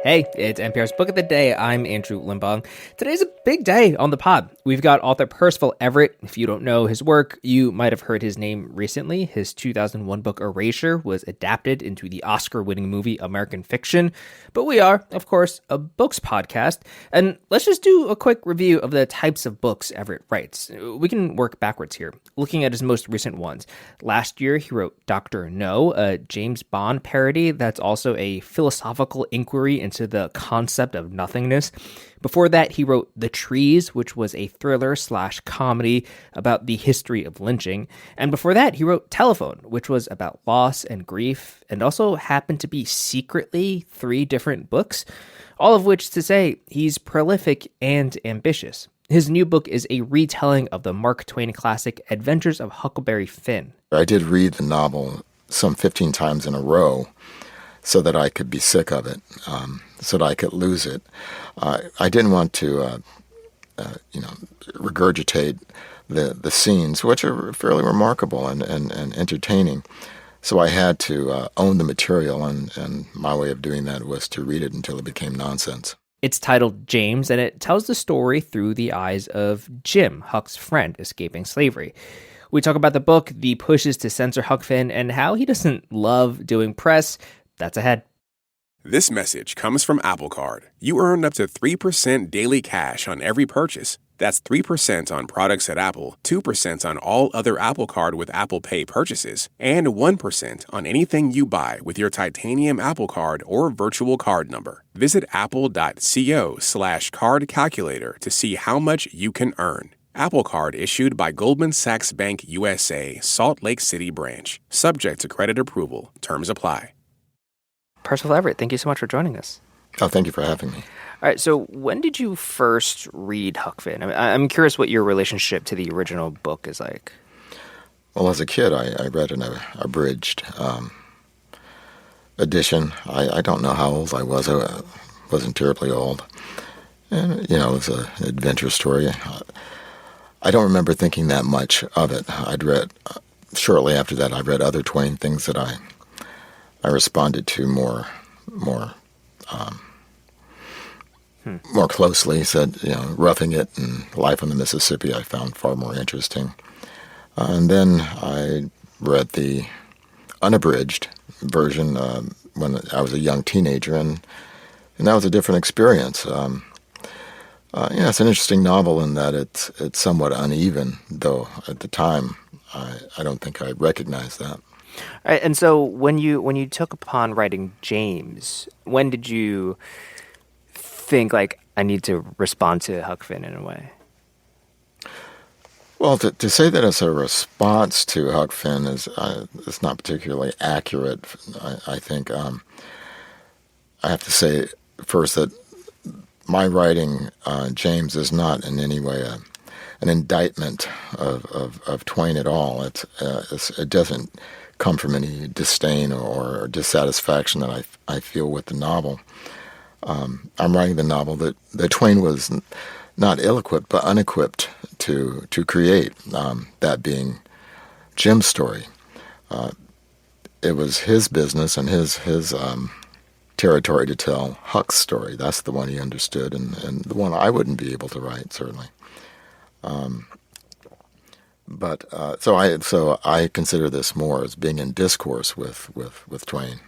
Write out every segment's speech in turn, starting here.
Hey, it's NPR's Book of the Day. I'm Andrew Limbong. Today's a big day on the pod. We've got author Percival Everett. If you don't know his work, you might have heard his name recently. His 2001 book Erasure was adapted into the Oscar-winning movie American Fiction. But we are, of course, a books podcast. And let's just do a quick review of the types of books Everett writes. We can work backwards here, looking at his most recent ones. Last year, he wrote Dr. No, a James Bond parody that's also a philosophical inquiry into the concept of nothingness. Before that, he wrote The Trees, which was a thriller/comedy about the history of lynching. And before that, he wrote Telephone, which was about loss and grief, and also happened to be secretly 3 different books, all of which to say he's prolific and ambitious. His new book is a retelling of the Mark Twain classic Adventures of Huckleberry Finn. I did read the novel some 15 times in a row so that I could be sick of it, so that I could lose it. I didn't want to, regurgitate the scenes, which are fairly remarkable and entertaining. So I had to own the material, and my way of doing that was to read it until it became nonsense. It's titled James, and it tells the story through the eyes of Jim, Huck's friend escaping slavery. We talk about the book, the pushes to censor Huck Finn, and how he doesn't love doing press. That's ahead. This message comes from Apple Card. You earn up to 3% daily cash on every purchase. That's 3% on products at Apple, 2% on all other Apple Card with Apple Pay purchases, and 1% on anything you buy with your titanium Apple Card or virtual card number. Visit apple.co/card calculator to see how much you can earn. Apple Card issued by Goldman Sachs Bank USA, Salt Lake City branch. Subject to credit approval. Terms apply. Percival Everett, thank you so much for joining us. Oh, thank you for having me. All right, so when did you first read Huck Finn? I'm curious what your relationship to the original book is like. Well, as a kid, I read an abridged edition. I don't know how old I was. I wasn't terribly old. And, it was an adventure story. I don't remember thinking that much of it. I'd read, shortly after that, I read other Twain things that I responded to more closely. Said, Roughing It and Life on the Mississippi I found far more interesting. And then I read the unabridged version when I was a young teenager, and that was a different experience. It's an interesting novel in that it's somewhat uneven, though at the time I don't think I recognized that. All right, and so when you took upon writing James, when did you think, like, I need to respond to Huck Finn in a way? Well, to say that it's a response to Huck Finn is not particularly accurate. I think I have to say first that my writing James is not in any way an indictment of Twain at all. It doesn't come from any disdain or dissatisfaction that I feel with the novel. I'm writing the novel that Twain was not ill-equipped but unequipped to create, that being Jim's story. It was his business and his territory to tell Huck's story. That's the one he understood, and the one I wouldn't be able to write, certainly. So I consider this more as being in discourse with Twain.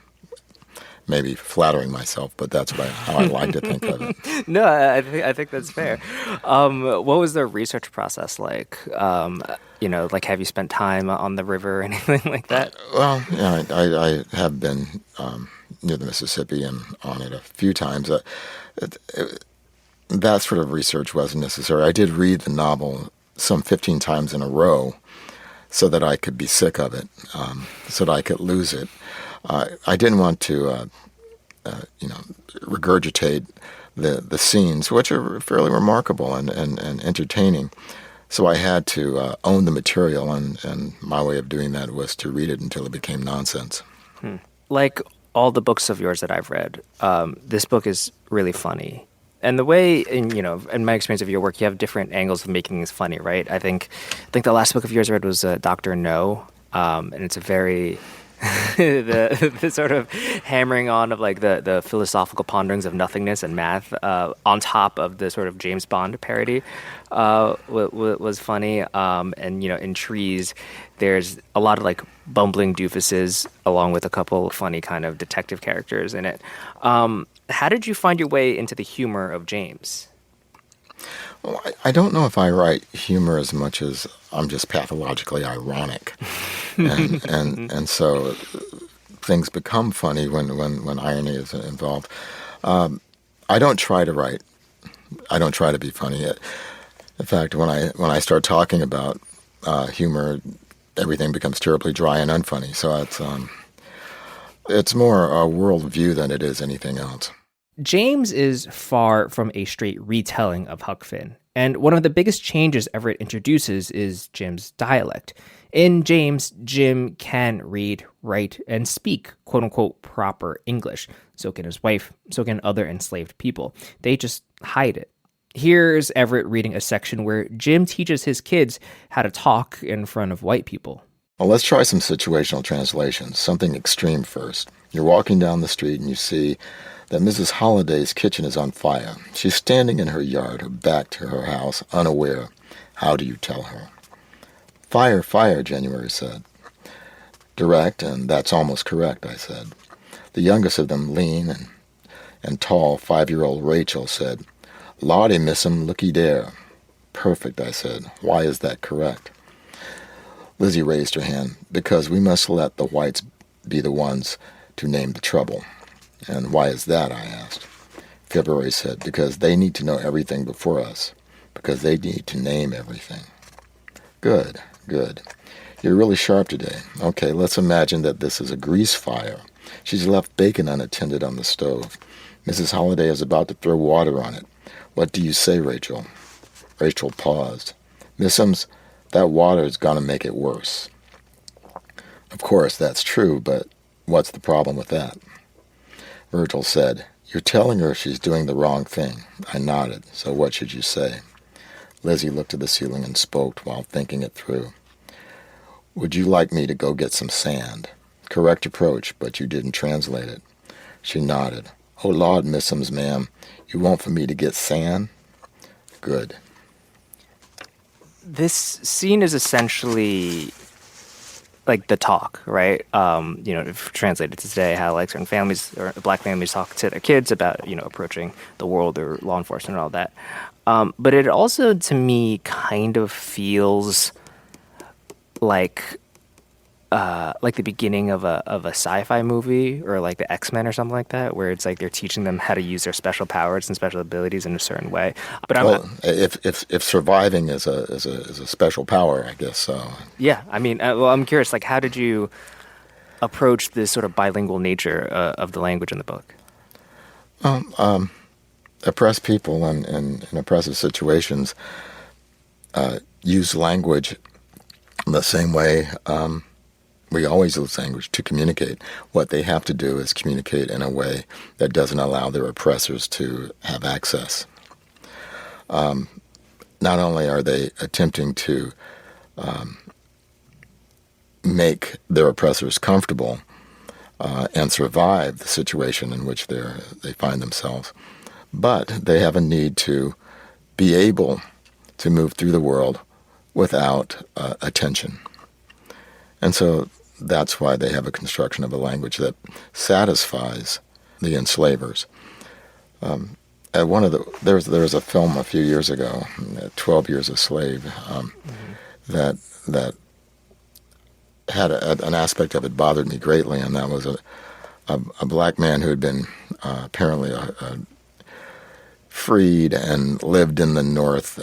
Maybe flattering myself, but that's how I like to think of it. No, I think that's fair. What was the research process like? Like, have you spent time on the river or anything like that? Well, I have been near the Mississippi and on it a few times. That sort of research wasn't necessary. I did read the novel some 15 times in a row so that I could be sick of it, so that I could lose it. I didn't want to, regurgitate the scenes, which are fairly remarkable and entertaining. So I had to own the material, and my way of doing that was to read it until it became nonsense. Like all the books of yours that I've read, this book is really funny. And the way, in my experience of your work, you have different angles of making things funny, right? I think the last book of yours I read was Dr. No, and it's a very the sort of hammering on of like the philosophical ponderings of nothingness and math on top of the sort of James Bond parody was funny. And in Trees, there's a lot of like bumbling doofuses along with a couple funny kind of detective characters in it. How did you find your way into the humor of James? Well, I don't know if I write humor as much as I'm just pathologically ironic, and so things become funny when irony is involved. I don't try to write. I don't try to be funny. In fact, when I start talking about humor, everything becomes terribly dry and unfunny. So it's more a worldview than it is anything else. James is far from a straight retelling of Huck Finn, and one of the biggest changes Everett introduces is Jim's dialect. In James, Jim can read, write, and speak quote-unquote proper English. So can his wife, so can other enslaved people. They just hide it. Here's Everett reading a section where Jim teaches his kids how to talk in front of white people. Well, let's try some situational translations, something extreme first. You're walking down the street and you see that Mrs. Holliday's kitchen is on fire. She's standing in her yard, her back to her house, unaware. How do you tell her? Fire, fire, January said. Direct, and that's almost correct, I said. The youngest of them, lean and tall, 5-year-old Rachel, said, Lawdy, missum, looky there. Perfect, I said. Why is that correct? Lizzie raised her hand. Because we must let the whites be the ones to name the trouble. And why is that, I asked. February said, because they need to know everything before us. Because they need to name everything. Good, good. You're really sharp today. Okay, let's imagine that this is a grease fire. She's left bacon unattended on the stove. Mrs. Holliday is about to throw water on it. What do you say, Rachel? Rachel paused. Missums, that water is going to make it worse. Of course, that's true, but what's the problem with that? Virgil said, You're telling her she's doing the wrong thing. I nodded. So what should you say? Lizzie looked at the ceiling and spoke while thinking it through. Would you like me to go get some sand? Correct approach, but you didn't translate it. She nodded. Oh, Lord, missums, ma'am. You want for me to get sand? Good. This scene is essentially like the talk, right? If translated to today, how like certain families or black families talk to their kids about, approaching the world or law enforcement and all that. But it also, to me, kind of feels like the beginning of a sci-fi movie or like the X-Men or something like that, where it's like they're teaching them how to use their special powers and special abilities in a certain way. But if surviving is a special power, I guess so. Yeah, I mean, I'm curious. Like, how did you approach this sort of bilingual nature of the language in the book? Oppressed people in oppressive situations use language the same way. We always use language to communicate. What they have to do is communicate in a way that doesn't allow their oppressors to have access. Not only are they attempting to make their oppressors comfortable and survive the situation in which they find themselves, but they have a need to be able to move through the world without attention. And so that's why they have a construction of a language that satisfies the enslavers. There was a film a few years ago, 12 Years a Slave, that had an aspect of it bothered me greatly, and that was a black man who had been apparently freed and lived in the North,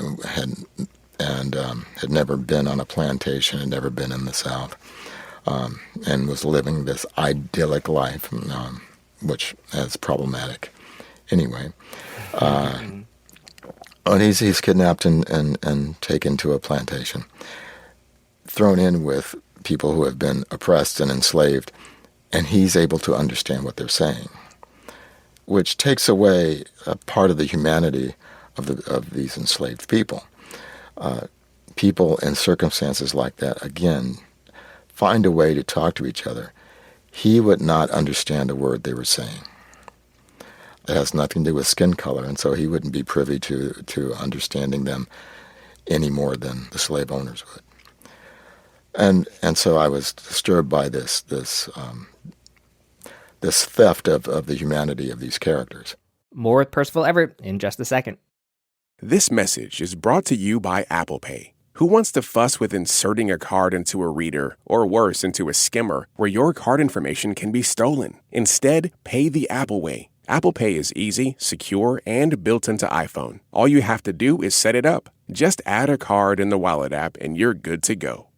had never been on a plantation, had never been in the South. And was living this idyllic life, which is problematic. Anyway, and he's kidnapped and taken to a plantation, thrown in with people who have been oppressed and enslaved, and he's able to understand what they're saying, which takes away a part of the humanity of these enslaved people. People in circumstances like that, again, find a way to talk to each other he would not understand a word they were saying. It has nothing to do with skin color, and so he wouldn't be privy to understanding them any more than the slave owners would. And so I was disturbed by this theft of the humanity of these characters. More with Percival Everett in just a second. This message is brought to you by Apple Pay. Who wants to fuss with inserting a card into a reader, or worse, into a skimmer, where your card information can be stolen? Instead, pay the Apple way. Apple Pay is easy, secure, and built into iPhone. All you have to do is set it up. Just add a card in the Wallet app and you're good to go.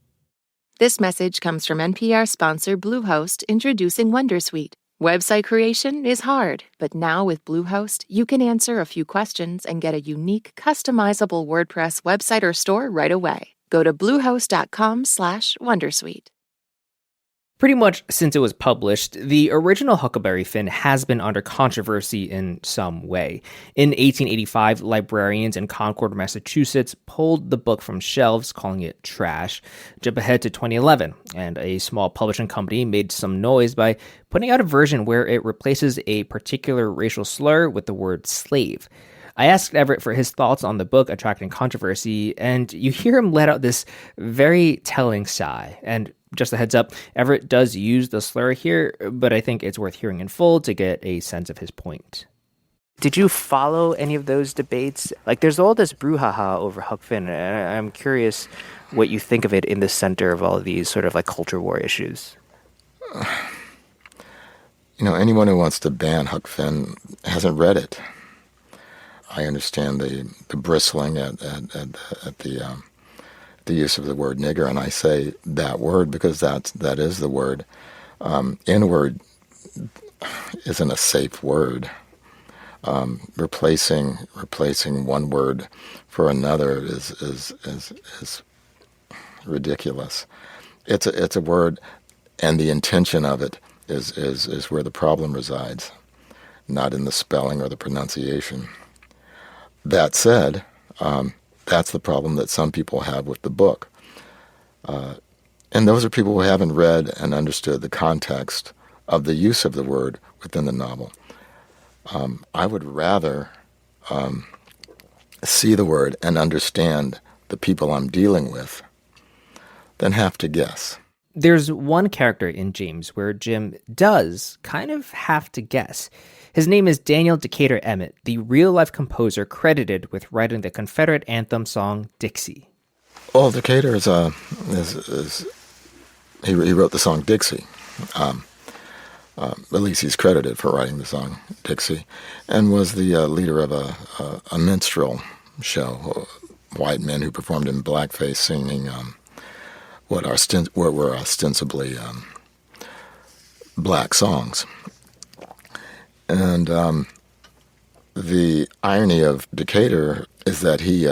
This message comes from NPR sponsor Bluehost, introducing Wondersuite. Website creation is hard, but now with Bluehost, you can answer a few questions and get a unique, customizable WordPress website or store right away. Go to bluehost.com/Wondersuite. Pretty much since it was published, the original Huckleberry Finn has been under controversy in some way. In 1885, librarians in Concord, Massachusetts pulled the book from shelves, calling it trash. Jump ahead to 2011, and a small publishing company made some noise by putting out a version where it replaces a particular racial slur with the word slave. I asked Everett for his thoughts on the book attracting controversy, and you hear him let out this very telling sigh. And just a heads up, Everett does use the slur here, but I think it's worth hearing in full to get a sense of his point. Did you follow any of those debates? Like, there's all this brouhaha over Huck Finn, and I'm curious what you think of it in the center of all of these sort of like culture war issues. Anyone who wants to ban Huck Finn hasn't read it. I understand the bristling at the use of the word nigger, and I say that word because that is the word. N-word isn't a safe word. Replacing one word for another is ridiculous. It's a word, and the intention of it is where the problem resides, not in the spelling or the pronunciation. That said, that's the problem that some people have with the book. And those are people who haven't read and understood the context of the use of the word within the novel. I would rather see the word and understand the people I'm dealing with than have to guess. There's one character in James where Jim does kind of have to guess. His name is Daniel Decatur Emmett, the real-life composer credited with writing the Confederate anthem song Dixie. Well, Decatur he wrote the song Dixie. At least he's credited for writing the song Dixie, and was the leader of a minstrel show, white men who performed in blackface singing what were ostensibly black songs. And the irony of Decatur is that he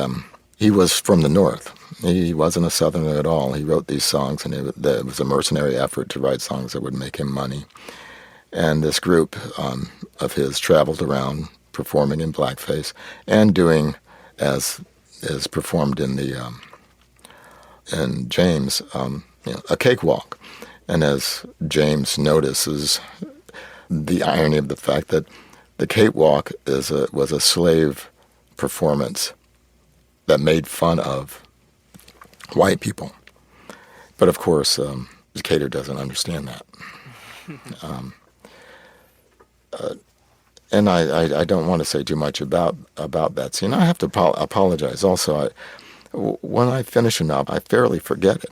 was from the North. He wasn't a Southerner at all. He wrote these songs, and it was a mercenary effort to write songs that would make him money. And this group of his traveled around performing in blackface and doing, as is performed in James, a cakewalk. And as James notices, the irony of the fact that the cakewalk was a slave performance that made fun of white people. But of course, Decatur doesn't understand that. And I don't want to say too much about that scene. I have to apologize also. When I finish a novel, I fairly forget it.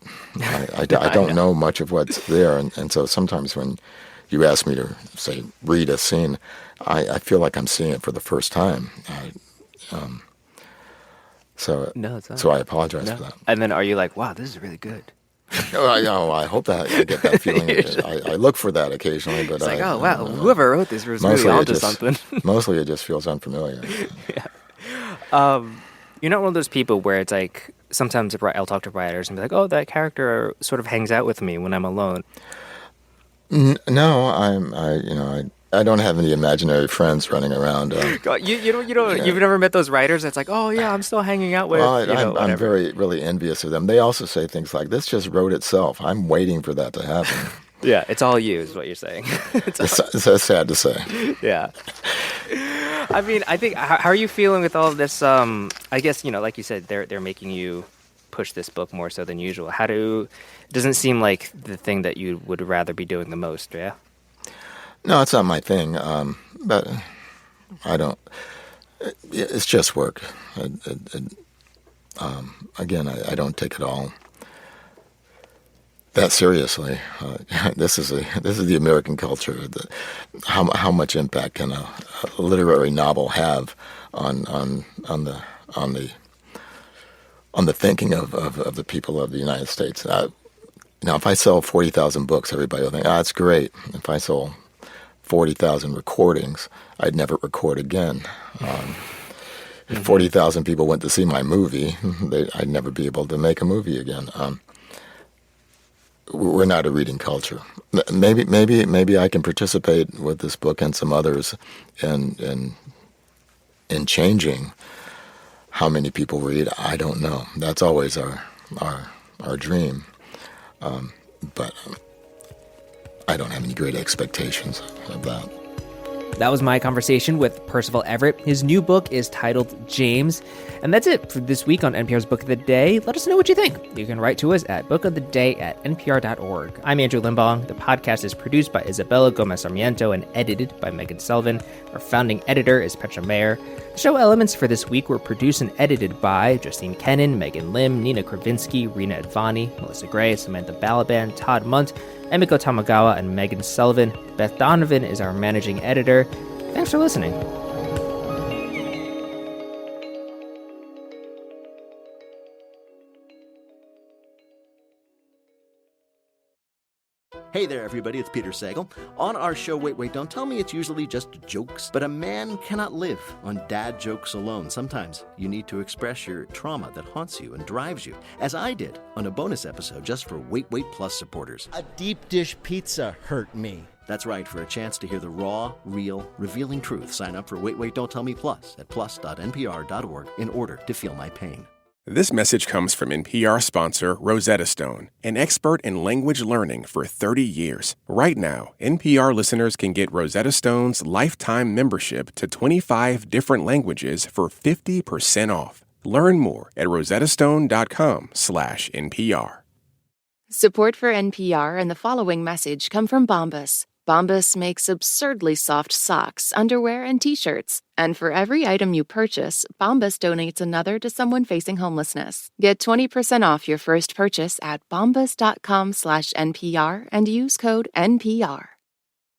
I don't know much of what's there, and so sometimes when you ask me to, say, read a scene, I feel like I'm seeing it for the first time. So I apologize for that. And then are you like, wow, this is really good? I hope that I get that feeling. I look for that occasionally, but it's like, oh wow, whoever wrote this was really onto something. Mostly, it just feels unfamiliar. Yeah. You're not one of those people where it's like sometimes I'll talk to writers and be like, oh, that character sort of hangs out with me when I'm alone. No, I don't have any imaginary friends running around. You've never met those writers that's like, oh yeah, I'm still hanging out with. Well, I'm really envious of them. They also say things like, "This just wrote itself." I'm waiting for that to happen. Yeah, it's all you is what you're saying. It's sad to say. Yeah. I mean, I think, how are you feeling with all of this? I guess, like you said, they're making you push this book more so than usual. It doesn't seem like the thing that you would rather be doing the most, yeah? No, it's not my thing. But I don't. It's just work. Again, I don't take it all that seriously. This is the American culture. How much impact can a literary novel have on the thinking of the people of the United States? Now, if I sell 40,000 books, everybody will think, that's great. If I sold 40,000 recordings, I'd never record again. If 40,000 people went to see my movie, I'd never be able to make a movie again. We're not a reading culture. Maybe I can participate with this book and some others in changing how many people read. I don't know. That's always our dream. But I don't have any great expectations of that. That was my conversation with Percival Everett. His new book is titled James. And that's it for this week on NPR's Book of the Day. Let us know what you think. You can write to us at bookoftheday@npr.org. I'm Andrew Limbong. The podcast is produced by Isabella Gomez-Sarmiento and edited by Megan Sullivan. Our founding editor is Petra Mayer. The show elements for this week were produced and edited by Justine Kennan, Megan Lim, Nina Kravinsky, Rena Advani, Melissa Gray, Samantha Balaban, Todd Munt, Emiko Tamagawa, and Megan Sullivan. Beth Donovan is our managing editor. Thanks for listening. Hey there, everybody, it's Peter Sagal. On our show, Wait, Don't Tell Me, it's usually just jokes. But a man cannot live on dad jokes alone. Sometimes you need to express your trauma that haunts you and drives you, as I did on a bonus episode just for Wait Plus supporters. A deep dish pizza hurt me. That's right. For a chance to hear the raw, real, revealing truth, sign up for Wait, Don't Tell Me Plus at plus.npr.org in order to feel my pain. This message comes from NPR sponsor Rosetta Stone, an expert in language learning for 30 years. Right now, NPR listeners can get Rosetta Stone's lifetime membership to 25 different languages for 50% off. Learn more at rosettastone.com/NPR. Support for NPR and the following message come from Bombas. Bombas makes absurdly soft socks, underwear, and T-shirts. And for every item you purchase, Bombas donates another to someone facing homelessness. Get 20% off your first purchase at bombas.com/NPR and use code NPR.